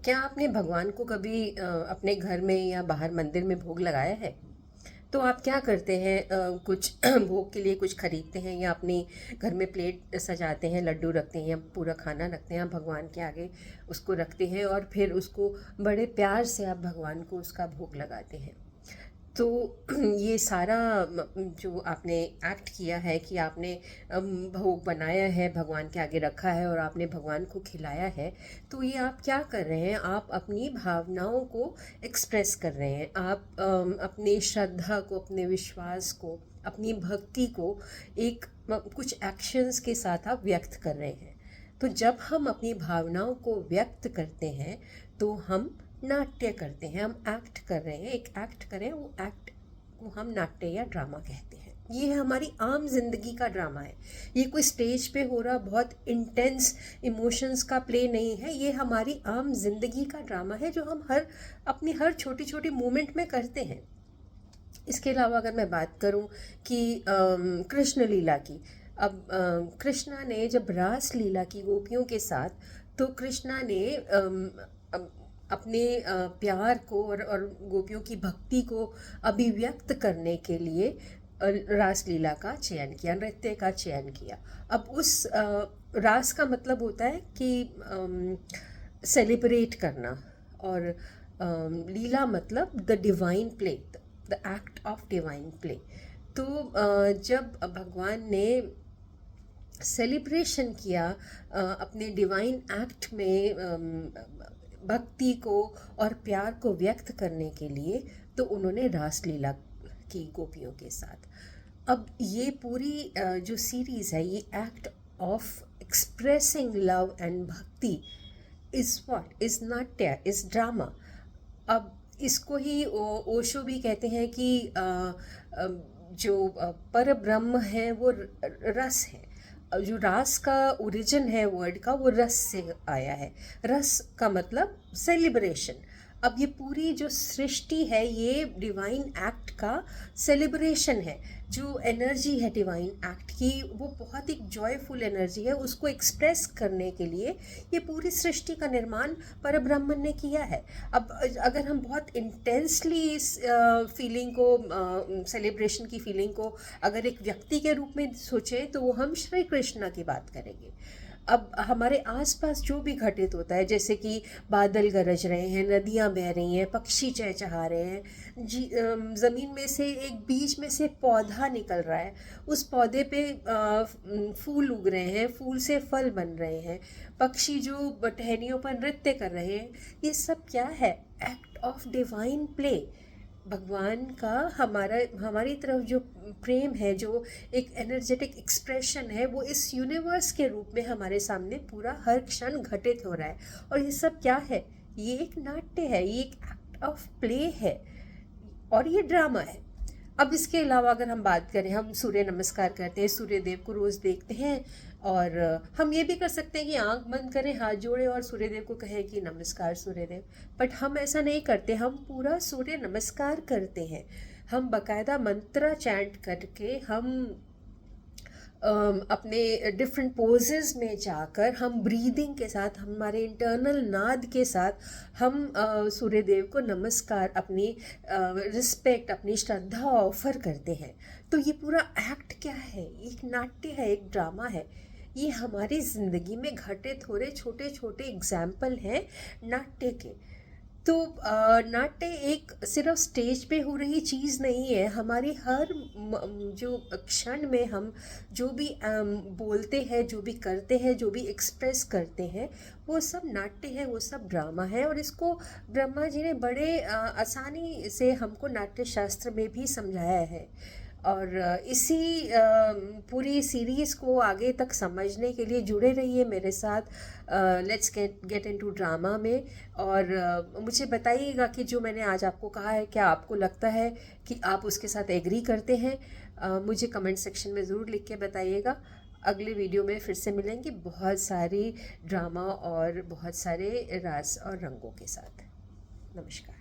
क्या आपने भगवान को कभी अपने घर में या बाहर मंदिर में भोग लगाया है? तो आप क्या करते हैं? कुछ भोग के लिए कुछ खरीदते हैं या अपने घर में प्लेट सजाते हैं, लड्डू रखते हैं या पूरा खाना रखते हैं, आप भगवान के आगे उसको रखते हैं और फिर उसको बड़े प्यार से आप भगवान को उसका भोग लगाते हैं। तो ये सारा जो आपने एक्ट किया है कि आपने भोग बनाया है, भगवान के आगे रखा है और आपने भगवान को खिलाया है, तो ये आप क्या कर रहे हैं? आप अपनी भावनाओं को एक्सप्रेस कर रहे हैं। आप अपनी श्रद्धा को, अपने विश्वास को, अपनी भक्ति को एक कुछ एक्शंस के साथ आप व्यक्त कर रहे हैं। तो जब हम अपनी भावनाओं को व्यक्त करते हैं तो हम नाट्य करते हैं, हम एक्ट कर रहे हैं, एक एक्ट करें, वो एक्ट को हम नाट्य या ड्रामा कहते हैं। ये हमारी आम जिंदगी का ड्रामा है। ये कोई स्टेज पे हो रहा बहुत इंटेंस इमोशंस का प्ले नहीं है। ये हमारी आम जिंदगी का ड्रामा है जो हम अपनी हर छोटी छोटी मोमेंट में करते हैं। इसके अलावा अगर मैं बात करूं कि कृष्ण लीला की, अब कृष्णा ने जब रास लीला की गोपियों के साथ, तो कृष्णा ने अपने प्यार को और गोपियों की भक्ति को अभिव्यक्त करने के लिए रास लीला का चयन किया, नृत्य का चयन किया। अब उस रास का मतलब होता है कि सेलिब्रेट करना, और लीला मतलब the divine play, the act of divine play. तो जब भगवान ने सेलिब्रेशन किया अपने डिवाइन एक्ट में भक्ति को और प्यार को व्यक्त करने के लिए, तो उन्होंने रासलीला की गोपियों के साथ। अब ये पूरी जो सीरीज़ है, ये act of expressing love and भक्ति इज़ व्हाट इज़ नाट्य, इज़ ड्रामा। अब इसको ही ओशो भी कहते हैं कि जो पर ब्रह्म है वो रस है। जो रास का ओरिजिन है वर्ड का, वो रस से आया है। रस का मतलब सेलिब्रेशन। अब ये पूरी जो सृष्टि है ये डिवाइन एक्ट का सेलिब्रेशन है। जो एनर्जी है डिवाइन एक्ट की, वो बहुत एक जॉयफुल एनर्जी है। उसको एक्सप्रेस करने के लिए ये पूरी सृष्टि का निर्माण परब्रह्मन ने किया है। अब अगर हम बहुत इंटेंसली इस फीलिंग को, सेलिब्रेशन की फीलिंग को अगर एक व्यक्ति के रूप में सोचें, तो वो हम श्री कृष्ण की बात करेंगे। अब हमारे आसपास जो भी घटित होता है, जैसे कि बादल गरज रहे हैं, नदियाँ बह रही हैं, पक्षी चहचहा रहे हैं, ज़मीन में से एक बीज में से पौधा निकल रहा है, उस पौधे पे फूल उग रहे हैं, फूल से फल बन रहे हैं, पक्षी जो टहनियों पर नृत्य कर रहे हैं, ये सब क्या है? Act of divine play. भगवान का हमारी तरफ जो प्रेम है, जो एक एनर्जेटिक एक्सप्रेशन है, वो इस यूनिवर्स के रूप में हमारे सामने पूरा हर क्षण घटित हो रहा है। और ये सब क्या है? ये एक नाट्य है, ये एक एक्ट ऑफ प्ले है और ये ड्रामा है। अब इसके अलावा अगर हम बात करें, हम सूर्य नमस्कार करते हैं, सूर्य देव को रोज़ देखते हैं, और हम ये भी कर सकते हैं कि आंख बंद करें, हाथ जोड़ें और सूर्य देव को कहें कि नमस्कार सूर्य देव। बट हम ऐसा नहीं करते, हम पूरा सूर्य नमस्कार करते हैं। हम बकायदा मंत्र चैंट करके, हम अपने डिफरेंट पोजेस में जाकर, हम ब्रीदिंग के साथ, हमारे इंटरनल नाद के साथ हम सूर्य देव को नमस्कार, अपनी रिस्पेक्ट, अपनी श्रद्धा ऑफर करते हैं। तो ये पूरा एक्ट क्या है? एक नाट्य है, एक ड्रामा है। ये हमारी ज़िंदगी में घटित हो रहे छोटे छोटे एग्जाम्पल हैं नाट्य के। तो नाट्य एक सिर्फ स्टेज पे हो रही चीज़ नहीं है। हमारी हर जो क्षण में हम जो भी बोलते हैं, जो भी करते हैं, जो भी एक्सप्रेस करते हैं, वो सब नाट्य है, वो सब ड्रामा है। और इसको ब्रह्मा जी ने बड़े आसानी से हमको नाट्य शास्त्र में भी समझाया है। और इसी पूरी सीरीज़ को आगे तक समझने के लिए जुड़े रहिए मेरे साथ लेट्स गेट इनटू ड्रामा में। और मुझे बताइएगा कि जो मैंने आज आपको कहा है, क्या आपको लगता है कि आप उसके साथ एग्री करते हैं? मुझे कमेंट सेक्शन में ज़रूर लिख के बताइएगा। अगले वीडियो में फिर से मिलेंगे बहुत सारी ड्रामा और बहुत सारे रास और रंगों के साथ। नमस्कार।